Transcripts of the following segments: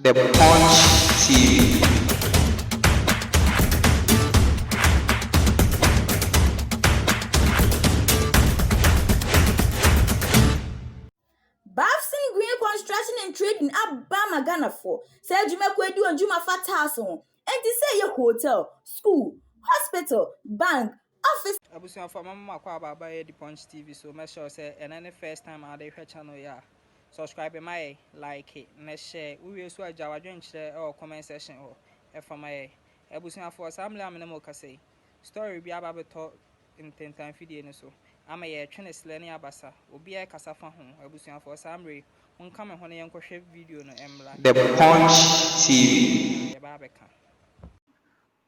The Punch TV. Bafsin Green Construction and Trading Abama Ghana for. Say Juma Kwedu and Juma Fatason. And to say your hotel, school, hospital, bank, office. Abusuafo for mama kwa baba ye the Punch TV so make sure say and any first time I dey channel ya subscribe my like it na share we so ajawa dwenkyere or comment section or e for my abusuafo samle amene mo kase story bi aba beto intentan video no so ama ye twene sele ne abasa obi e kasa fa ho abusuafo samre wonka me ho ne yenkohwe video no emla The Punch TV. ye ba beka.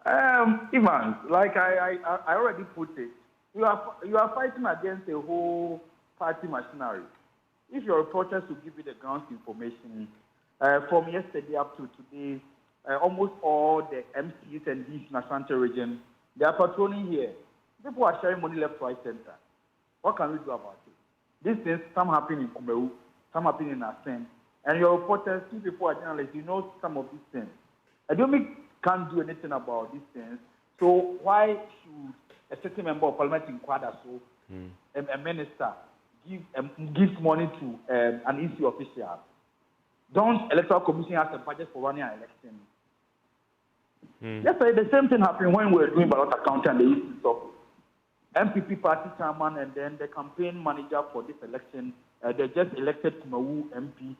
Ivan, like I already put it, you are fighting against a whole party machinery. If your reporters will give you the ground information, from yesterday up to today, almost all the MCs and Ds in Ashanti region, they are patrolling here. People are sharing money left, right, center. What can we do about it? These things, some happen in Kumeru, some happen in Asen, and your reporters, you people are journalists, you know some of these things. I don't can't do anything about these things. So why should a certain member of parliament in Kwada, a minister, gives money to an EC official? Don't electoral commission have a budget for running an election? Yesterday, the same thing happened when we were doing ballot accounting and the EC's office. NPP party chairman and then the campaign manager for this election, they just elected Kumawu MP.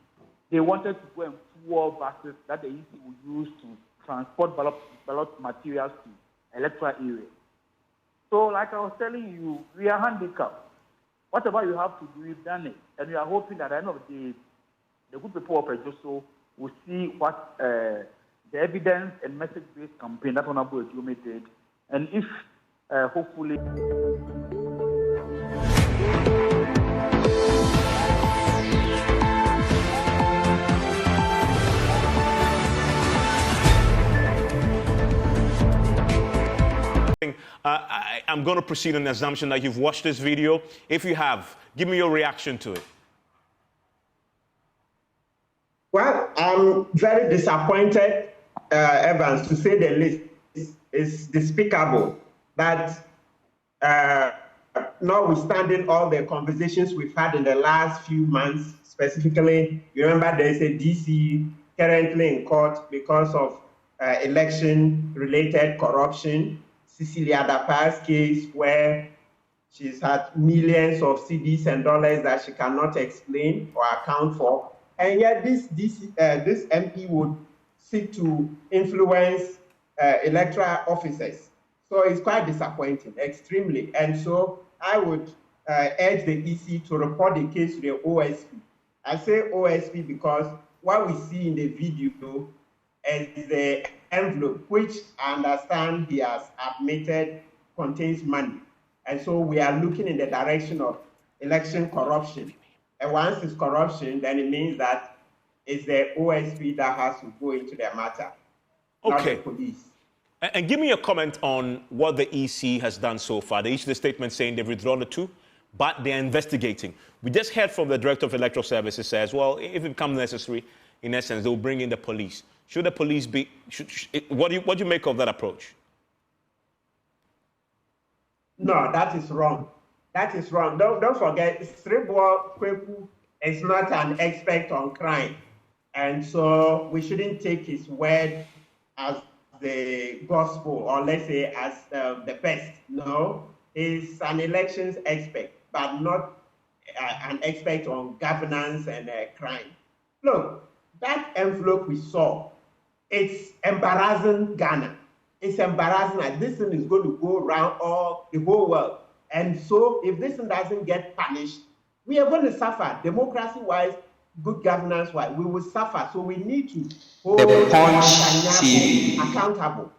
They wanted to go and fuel buses that the EC would use to transport ballot materials to electoral areas. So, like I was telling you, we are handicapped. Whatever you have to do, we've done it. And we are hoping that at the end of the day, the good people of Ejisu will see what the evidence and message-based campaign that Honorable Ejisu did. And if, hopefully... I'm going to proceed on the assumption that you've watched this video. If you have, give me your reaction to it. Well, I'm very disappointed, Evans, to say the least. It's despicable that, notwithstanding all the conversations we've had in the last few months, specifically, you remember there's a DC currently in court because of election-related corruption. Cecilia Dapa's case where she's had millions of CDs and dollars that she cannot explain or account for. And yet this MP would seek to influence electoral officers. So it's quite disappointing, extremely. And so I would urge the EC to report the case to the OSP. I say OSP because what we see in the video is the envelope, which I understand he has admitted contains money. And so we are looking in the direction of election corruption. And once it's corruption, then it means that it's the OSP that has to go into the matter, not the police. And give me a comment on what the EC has done so far. They issued a statement saying they've withdrawn the two, but they're investigating. We just heard from the Director of Electoral Services says, well, if it becomes necessary, in essence, they'll bring in the police. Should the police be... what do you make of that approach? No, that is wrong. That is wrong. Don't forget, Sribo Kweku is not an expert on crime. And so we shouldn't take his word as the gospel, or let's say as the best. No, he's an elections expert, but not an expert on governance and crime. Look, that envelope we saw, it's embarrassing Ghana. It's embarrassing that this thing is going to go around the whole world. And so if this thing doesn't get punished, we are going to suffer. Democracy-wise, good governance-wise, we will suffer. So we need to hold accountable.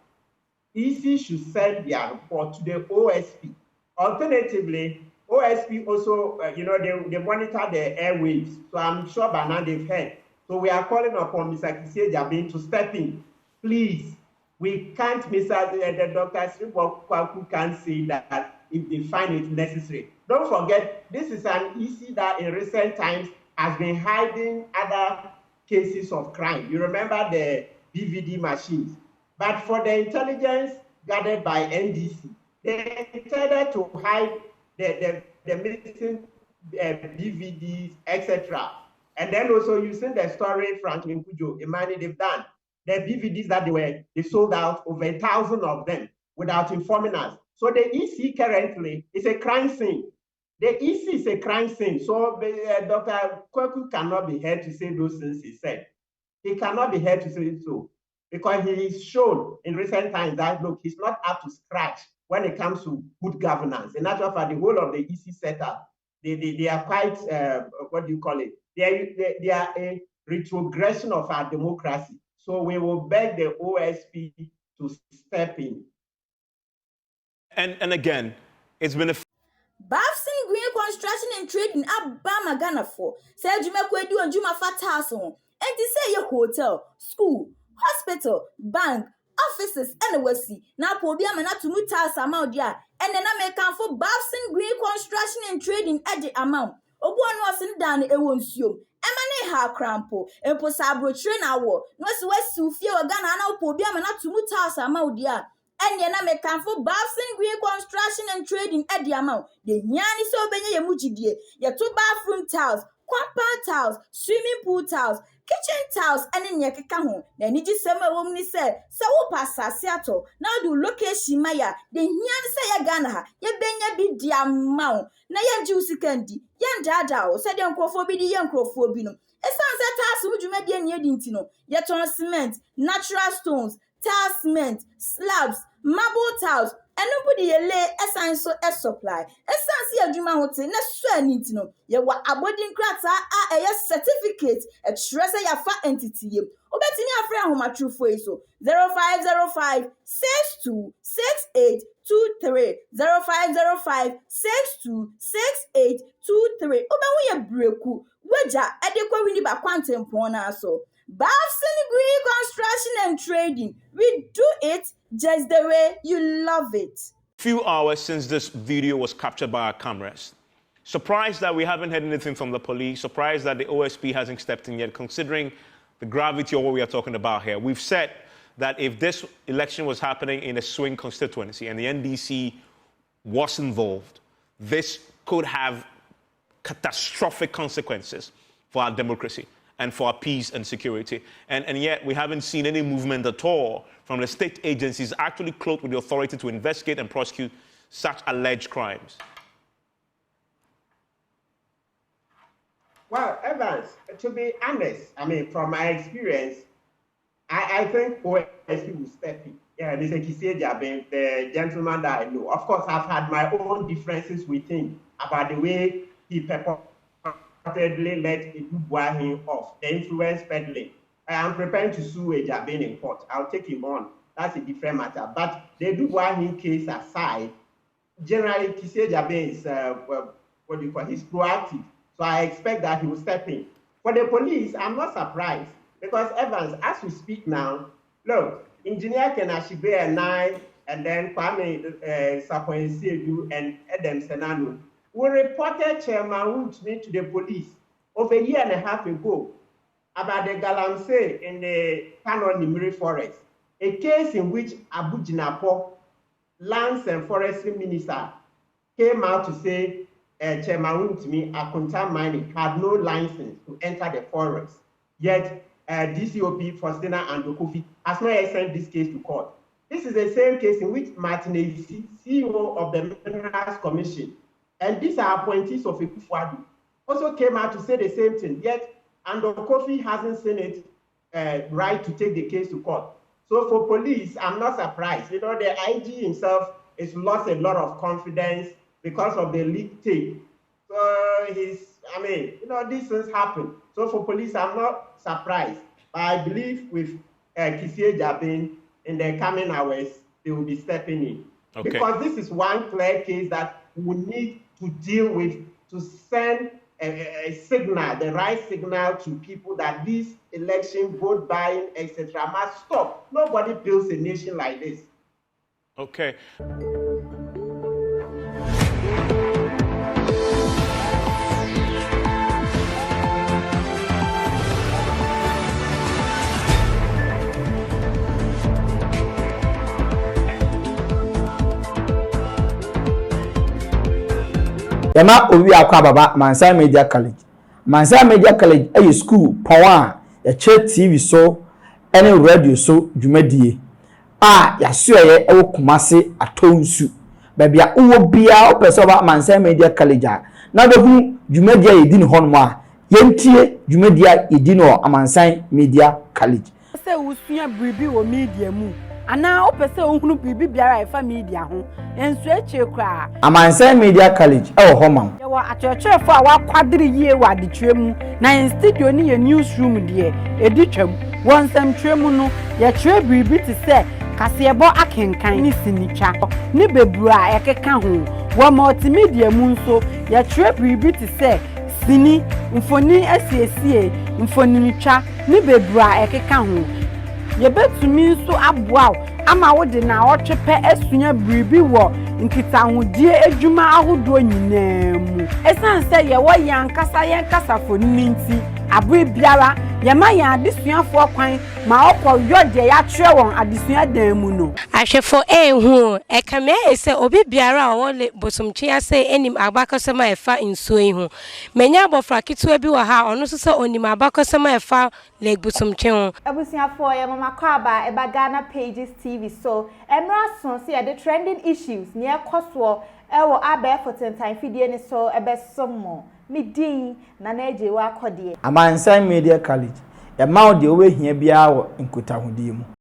EC should send their report to the OSP. Alternatively, OSP also, they monitor the airwaves. So I'm sure by now they've heard. So we are calling upon Mr. Kisei Jabin to step in. Please, we can't miss out. The Dr. Sribo can't say that if they find it necessary. Don't forget, this is an EC that in recent times has been hiding other cases of crime. You remember the DVD machines. But for the intelligence gathered by NDC, they intended to hide the missing DVDs, etc. And then also using the story Franklin Kujo, Imani, they've done the DVDs that they sold out over 1,000 of them without informing us. So the EC currently is a crime scene. The EC is a crime scene. So Dr. Kweku cannot be heard to say those things he said. He cannot be heard to say so because he is shown in recent times that, look, he's not up to scratch when it comes to good governance. In actual fact, the whole of the EC setup, they are quite, what do you call it? They are a retrogression of our democracy. So we will beg the OSP to step in. And again, it's been a Bafsin Green Construction and Trading Abama Ghana for. Say Jumekwe do and Juma Fatas on. And to say your hotel, school, hospital, bank, offices, and the Westie. Now, Pobiam and to Mutas amount there. And then I may come for Bafsin Green Construction and Trading at the amount. Obuan was in down a won't you. Emane ha crampo, and Posabro train hour. No, so West Sufia or Ghana, now Pobiam and to Mutas amount there. And yana me come for Bafsin Green Construction and Trading at the amount. The Yanni so benye muji die. Your 2 bathroom tiles, compound tiles, swimming pool tiles, kitchen tiles, and in yakeka home. Then it is summer woman said, so passa Seattle. Now do location maya. The Yanni say ya Ghana, ye benya be the amount. Na yan juicy candy, yan dada, said young crofobidi, young crofobino. A sunset task would you make any edintino. Yet on cement, natural stones, tile cement, slabs, marble tiles, and nobody lay a sign so a supply. A sense of Juma Hotel, not swear need to know. You were a boarding cracks are a certificate, a treasure your fat entity. Obetting your friend whom a true for so 0505 62 68 23 0505 62 68 23. Oba we a breaku, Waja, adequate winning by quantum pona so. Bafsin Green Construction and Trading. We do it just the way you love it. few hours since this video was captured by our cameras. Surprised that we haven't heard anything from the police. Surprised that the OSP hasn't stepped in yet, considering the gravity of what we are talking about here. We've said that if this election was happening in a swing constituency and the NDC was involved, this could have catastrophic consequences for our democracy and for our peace and security. And yet we haven't seen any movement at all from the state agencies actually clothed with the authority to investigate and prosecute such alleged crimes. Well, Evans, to be honest, I mean, from my experience, I think OSP will step in. Yeah, Mr. Kiseja, the gentleman that I know. Of course, I've had my own differences with him about the way he purportedly let him off, the influence peddling. I am preparing to sue Ejabin in court. I'll take him on. That's a different matter. But the Dubois case aside, generally, Kiseja is, what do you call, he's proactive. So I expect that he will step in. For the police, I'm not surprised. Because Evans, as we speak now, look, Engineer Kenashibe and I, and then Kwame Sapoensedu and Adam Senanu, we reported Chairman Wood to the police over a year and a half ago about the Galamsey in the Kano Nimiri Forest, a case in which Abu Jinapo, Lands and Forestry Minister, came out to say Chairman Wood Akunta Mining had no license to enter the forest. Yet, DCOP Faustina and Kofi has not yet sent this case to court. This is the same case in which Martinez, CEO of the Minerals Commission, and these are appointees of Ekufuadu, also came out to say the same thing. Yet, Ando Kofi hasn't seen it right to take the case to court. So for police, I'm not surprised. You know, the IG himself has lost a lot of confidence because of the leak tape. So these things happen. So for police, I'm not surprised. But I believe with Kisie Jabin, in the coming hours, they will be stepping in. Okay. Because this is one clear case that we need to deal with, to send a signal, the right signal to people that this election, vote buying, etc. must stop. Nobody builds a nation like this. Okay. Yama owi akwa baba Mansa Media College. Mansa Media College a school power a TV so any radio so dwumadie. Yaso ye e Kumase atonsu. Baby a uwo bia opese ba Mansa Media College a. Na be hu dwumadie yedi ne hono a. Yentie dwumadie yedi no Mansa Media College. Se usua bribi wo media mu. Ana opese ohunu bibi biara efa media ho enso eche kra Mansa Media College e wo homa ye wa achechefo a wa kwadiri yie wa de twem na in studio ni ye newsroom de edi twem wonsam twem no ye kire bibi ti se kasebo akenkan ni sinicha ni bebura ekeka ho wo multimedia mu nso ye kire bibi ti se sini mfoni asiesie mfoni nitwa ni bebura ekeka ho ye betumi so aboa ama wo de na otwepe asunya bribi wo nkitahudie adwuma ahodo nyinaa mu esan se ye wo yankasa foni nti abri biara ye ma ya adesuafo kwan ma okọ yode ya kire won adesua dan mu no ahwefo ehu ekame ese obi biara a wole bosomtwe ase enim abakosema efa nsuo ihu menya abofra kitua bi wa ha ono so se onim abakosema efa le bosomtwe ho abusuafo ye mama kwaba eba Ghana Pages TV so emra so se the trending issues near koso ewo abe for time fidie ni so ebe somo midin na eje wa akode Mansa Media College. Yama de owe hia bia wo nkotahudie mu.